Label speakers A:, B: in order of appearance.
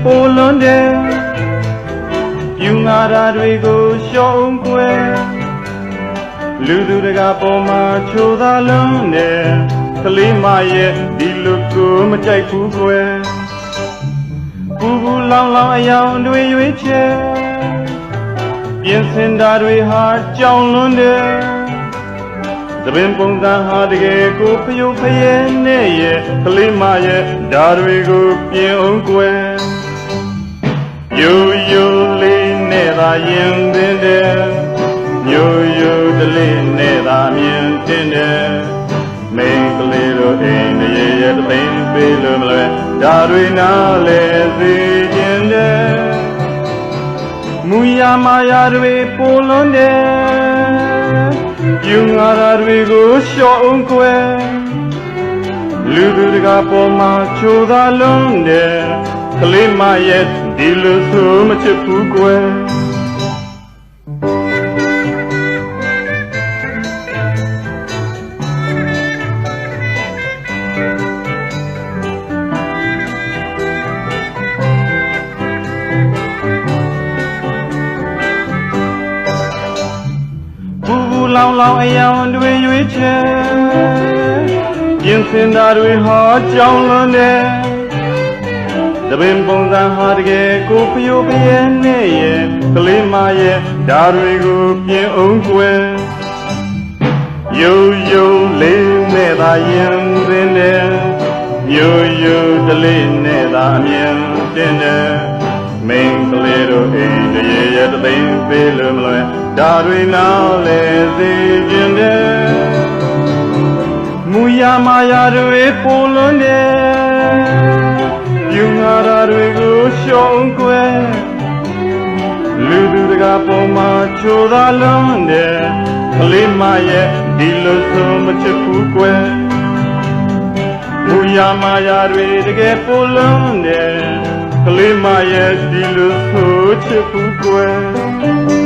A: ပိုလွန်တယ်ယူငါရာတွေကိုရှောင်းကွယ်လူသူတကာပေါ်မှာချိုးသာလုံးနဲ့ကလေးမရဲ့ဒီလူကိုမကြိုက်ဘူးကွယ်ပူပူလောင်လောင်အယောင်တွေရွေးချယ်ပြင်စင်တာတွေဟာကြောင်လွန်းတယ်သပင်ပုံစံဟာတကယ်ကိုဖျို့ဖယဲနဲ့ရဲ့ကလေးမရဲ့ဓာတွေကိုပြင်အောင်ကွယ်ယိုယိုလေးနဲ့သာရင်တင်တယ်ယိုယိုတလေးနဲ့သာမြင်တင်တယ်မင်းကလေးတို့အိမ်ရဲ့တသိန်းပေးလို့မလဲဓာတွေနားလဲစေခြင်းတယ်မူရမာယာတွေပိုလွန်တယ်ယူငါရာတွေကိုရှော့အောင်ကွယ်လူသူတကာပေါ်မှာချိုးသာလုံးတယ်ကလေးမရဲ့ဒီလိုဆိုမချစ်ဘူးကွယ်လောင်လောင်အယောင်တွေရွေးချယ်ပြင်စင်တာတွေဟာကြောင်လွန်တယ်တပင်ပုံစံဟာတကယ်ကိုဖျို့ဖယဲနဲ့ရဲ့ကလေးမရဲ့ဓာတွေကိုပြင်အောင်ကွယ်ယိုယိုလေးနဲ့သာရင်တင်တယ်ယိုယိုတလေးနဲ့သာအမြင်တင်တယ်မင်းကလေးတို့အိမ်ရဲ့တသိန်းပေးလို့မလွယ်ဓာတွေနားလဲစေခြင်းတယ်မူရမာယာတွေပိုလွန်တယ်ယူငါရာတွေကိုရှောင်းကွယ်လူသူတကာပေါ်မှာချိုးသာလုံးတယ်ကလေးမရဲ့ဒီလိုဆိုမချစ်ဘူးကွယ်မူရမာယာတွေတကယ်ပိုလွန်တယ်ကလေးမရဲ့ဒီလိုဆိုချစ်ဘူးကွယ်